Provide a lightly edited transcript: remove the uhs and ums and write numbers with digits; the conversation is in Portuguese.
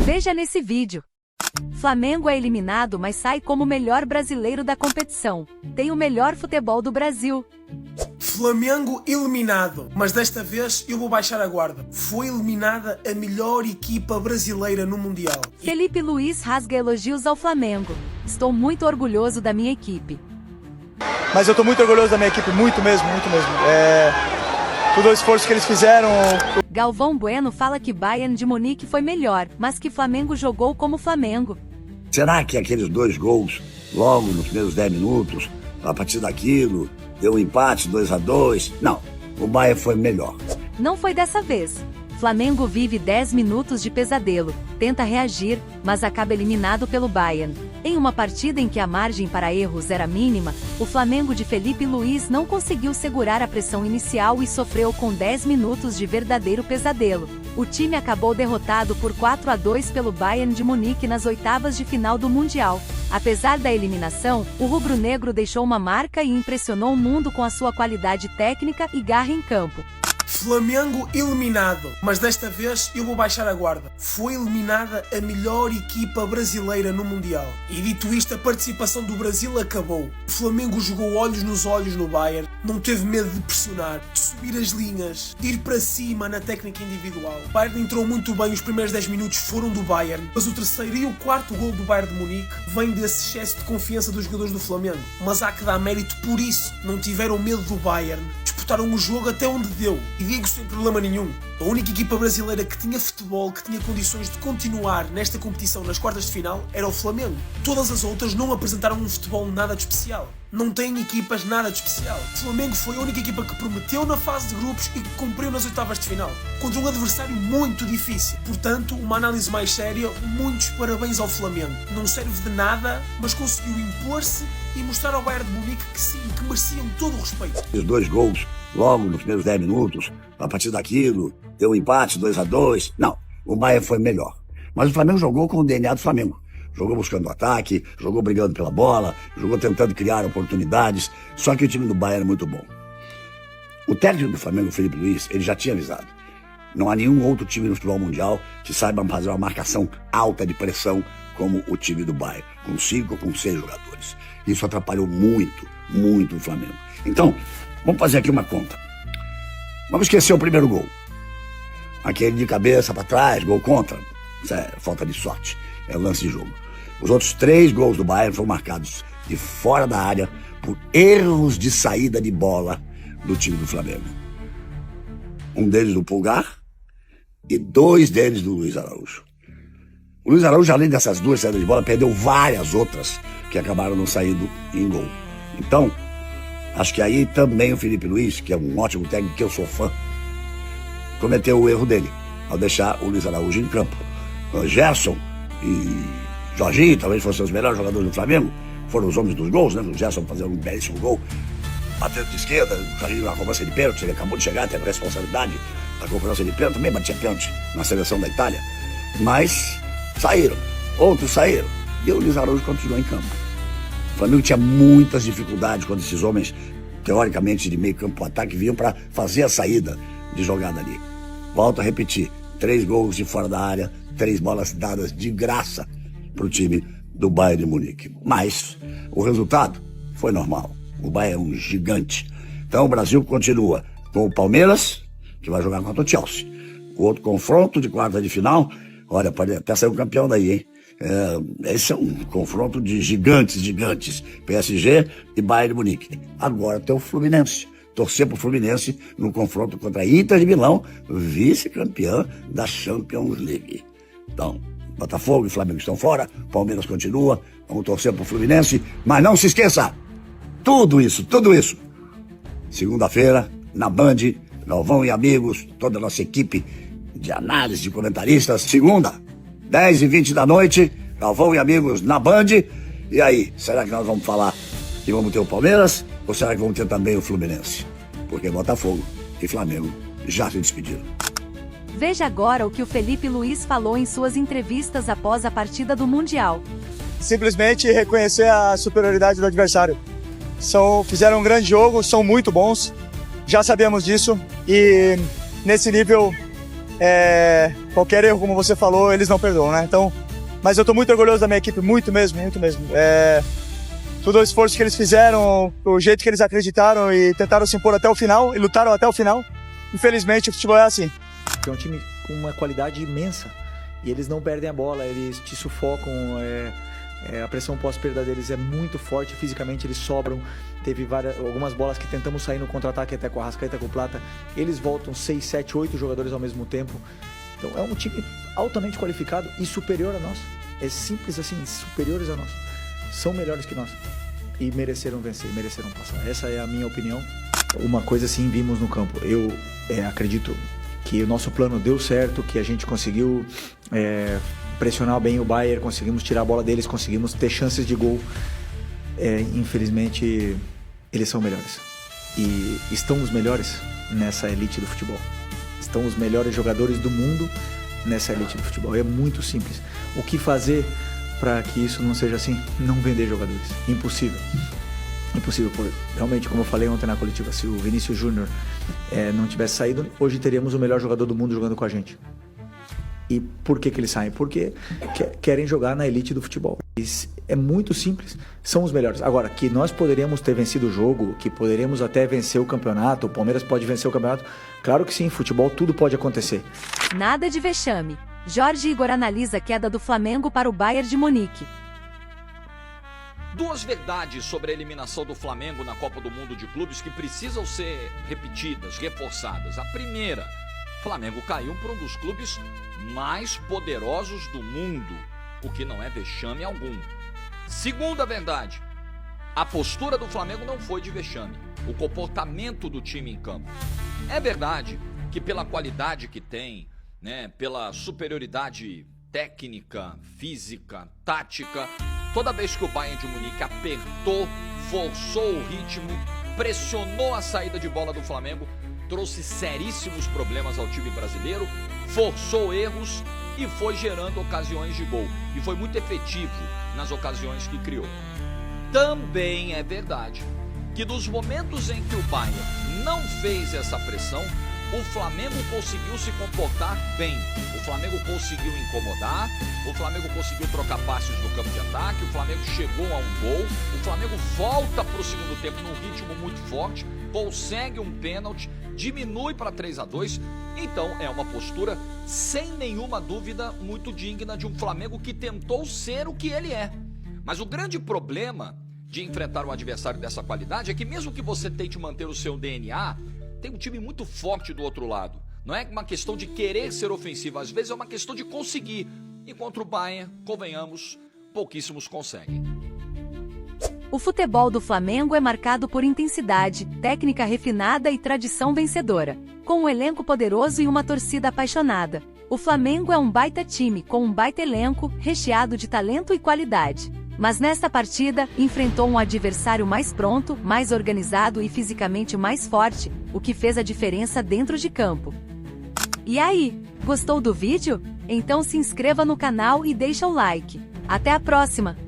Veja nesse vídeo. Flamengo é eliminado, mas sai como o melhor brasileiro da competição. Tem o melhor futebol do Brasil. Flamengo eliminado, mas desta vez eu vou baixar a guarda. Foi eliminada a melhor equipa brasileira no Mundial. Felipe Luiz rasga elogios ao Flamengo. Estou muito orgulhoso da minha equipe. Mas eu estou muito orgulhoso da minha equipe, muito mesmo, muito mesmo. Todo o esforço que eles fizeram. Galvão Bueno fala que Bayern de Munique foi melhor, mas que Flamengo jogou como Flamengo. Será que aqueles 2 gols, logo nos primeiros 10 minutos, a partir daquilo, deu um empate, 2-2? Não, o Bayern foi melhor. Não foi dessa vez. Flamengo vive 10 minutos de pesadelo, tenta reagir, mas acaba eliminado pelo Bayern. Em uma partida em que a margem para erros era mínima, o Flamengo de Felipe Luiz não conseguiu segurar a pressão inicial e sofreu com 10 minutos de verdadeiro pesadelo. O time acabou derrotado por 4-2 pelo Bayern de Munique nas oitavas de final do Mundial. Apesar da eliminação, o rubro-negro deixou uma marca e impressionou o mundo com a sua qualidade técnica e garra em campo. Flamengo eliminado, mas desta vez eu vou baixar a guarda. Foi eliminada a melhor equipa brasileira no Mundial. E dito isto, a participação do Brasil acabou. O Flamengo jogou olhos nos olhos no Bayern, não teve medo de pressionar, de subir as linhas, de ir para cima na técnica individual. O Bayern entrou muito bem, os primeiros 10 minutos foram do Bayern, mas o terceiro e o quarto gol do Bayern de Munique vem desse excesso de confiança dos jogadores do Flamengo. Mas há que dar mérito por isso, não tiveram medo do Bayern. Disputaram o jogo até onde deu, e digo sem problema nenhum. A única equipa brasileira que tinha futebol, que tinha condições de continuar nesta competição nas quartas de final, era o Flamengo. Todas as outras não apresentaram um futebol nada de especial. Não têm equipas nada de especial. O Flamengo foi a única equipa que prometeu na fase de grupos e que cumpriu nas oitavas de final, contra um adversário muito difícil. Portanto, uma análise mais séria, muitos parabéns ao Flamengo. Não serve de nada, mas conseguiu impor-se e mostrar ao Bayern de Munique que sim, que mereciam todo o respeito. Os 2 gols, logo nos primeiros 10 minutos, a partir daquilo, deu um empate, 2-2. Não, o Bayern foi melhor. Mas o Flamengo jogou com o DNA do Flamengo. Jogou buscando o ataque, jogou brigando pela bola, jogou tentando criar oportunidades. Só que o time do Bayern é muito bom. O técnico do Flamengo, o Felipe Luiz, ele já tinha avisado. Não há nenhum outro time no futebol mundial que saiba fazer uma marcação alta de pressão como o time do Bayern, com 5 ou com 6 jogadores. Isso atrapalhou muito, muito o Flamengo. Então, vamos fazer aqui uma conta. Vamos esquecer o primeiro gol. Aquele de cabeça para trás, gol contra. Isso é falta de sorte, é lance de jogo. Os outros 3 gols do Bayern foram marcados de fora da área por erros de saída de bola do time do Flamengo. Um deles do Pulgar e 2 deles do Luiz Araújo. O Luiz Araújo, além dessas 2 saídas de bola, perdeu várias outras que acabaram não saindo em gol. Então, acho que aí também o Felipe Luiz, que é um ótimo técnico, que eu sou fã, cometeu o erro dele, ao deixar o Luiz Araújo em campo. O Gerson e Jorginho, talvez fossem os melhores jogadores do Flamengo, foram os homens dos gols, né? O Gerson fazendo um belíssimo gol, batendo de esquerda, o Jorginho na cobrança de pênalti, ele acabou de chegar, teve a responsabilidade da cobrança de pênalti, também batia pênalti na seleção da Itália. Mas saíram, outros saíram, e o Luiz Araújo continuou em campo. O Flamengo tinha muitas dificuldades quando esses homens, teoricamente de meio campo ataque, vinham para fazer a saída de jogada ali. Volto a repetir, 3 gols de fora da área, 3 bolas dadas de graça para o time do Bayern de Munique. Mas o resultado foi normal. O Bayern é um gigante. Então o Brasil continua com o Palmeiras, que vai jogar contra o Chelsea. O outro confronto de quarta de final, olha, pode até sair um campeão daí, hein? Esse é um confronto de gigantes, PSG e Bayern de Munique. Agora tem o Fluminense. Torcer para o Fluminense no confronto contra a Inter de Milão, vice-campeã da Champions League. Então, Botafogo e Flamengo estão fora, Palmeiras continua, vamos torcer para o Fluminense, mas não se esqueça, tudo isso, segunda-feira, na Band, Galvão e amigos, toda a nossa equipe de análise, de comentaristas, segunda, 10h20 da noite, Galvão e amigos na Band. E aí, será que nós vamos falar que vamos ter o Palmeiras ou será que vamos ter também o Fluminense? Porque Botafogo e Flamengo já se despediram. Veja agora o que o Felipe Luiz falou em suas entrevistas após a partida do Mundial. Simplesmente reconhecer a superioridade do adversário. Fizeram um grande jogo, são muito bons, já sabemos disso e nesse nível qualquer erro, como você falou, eles não perdoam, né? Então, mas eu tô muito orgulhoso da minha equipe, muito mesmo, muito mesmo. Todo o esforço que eles fizeram, o jeito que eles acreditaram e tentaram se impor até o final, e lutaram até o final. Infelizmente, o futebol é assim. É um time com uma qualidade imensa, e eles não perdem a bola, eles te sufocam, a pressão pós-perda deles é muito forte, fisicamente eles sobram. Teve algumas bolas que tentamos sair no contra-ataque até com a Arrascaeta, com o Plata, eles voltam 6, 7, 8 jogadores ao mesmo tempo. Então é um time altamente qualificado e superior a nós. É simples assim, superiores a nós. São melhores que nós e mereceram vencer, mereceram passar. Essa é a minha opinião. Uma coisa assim vimos no campo. Eu acredito que o nosso plano deu certo, que a gente conseguiu pressionar bem o Bayern, conseguimos tirar a bola deles, conseguimos ter chances de gol. Infelizmente, eles são melhores. E estão os melhores nessa elite do futebol. Estão os melhores jogadores do mundo nessa elite do futebol. É muito simples. O que fazer para que isso não seja assim? Não vender jogadores. Impossível. Impossível. Realmente, como eu falei ontem na coletiva, se o Vinícius Júnior não tivesse saído, hoje teríamos o melhor jogador do mundo jogando com a gente. E por que eles saem? Porque querem jogar na elite do futebol. É muito simples, são os melhores. Agora, que nós poderíamos ter vencido o jogo, que poderíamos até vencer o campeonato, o Palmeiras pode vencer o campeonato, claro que sim, futebol tudo pode acontecer. Nada de vexame. Jorge Igor analisa a queda do Flamengo para o Bayern de Munique. Duas verdades sobre a eliminação do Flamengo na Copa do Mundo de Clubes que precisam ser repetidas, reforçadas. A primeira, o Flamengo caiu para um dos clubes mais poderosos do mundo, o que não é vexame algum. Segunda verdade, a postura do Flamengo não foi de vexame, o comportamento do time em campo. É verdade que pela qualidade que tem, pela superioridade técnica, física, tática, toda vez que o Bayern de Munique apertou, forçou o ritmo, pressionou a saída de bola do Flamengo, trouxe seríssimos problemas ao time brasileiro, forçou erros e foi gerando ocasiões de gol. E foi muito efetivo nas ocasiões que criou. Também é verdade que nos momentos em que o Bayern não fez essa pressão, o Flamengo conseguiu se comportar bem. O Flamengo conseguiu incomodar, o Flamengo conseguiu trocar passes no campo de ataque, o Flamengo chegou a um gol, o Flamengo volta para o segundo tempo num ritmo muito forte, consegue um pênalti, diminui para 3-2, então é uma postura, sem nenhuma dúvida, muito digna de um Flamengo que tentou ser o que ele é. Mas o grande problema de enfrentar um adversário dessa qualidade é que mesmo que você tente manter o seu DNA, tem um time muito forte do outro lado. Não é uma questão de querer ser ofensivo, às vezes é uma questão de conseguir. E contra o Bayern, convenhamos, pouquíssimos conseguem. O futebol do Flamengo é marcado por intensidade, técnica refinada e tradição vencedora. Com um elenco poderoso e uma torcida apaixonada, o Flamengo é um baita time com um baita elenco, recheado de talento e qualidade. Mas nesta partida, enfrentou um adversário mais pronto, mais organizado e fisicamente mais forte, o que fez a diferença dentro de campo. E aí, gostou do vídeo? Então se inscreva no canal e deixa o like. Até a próxima!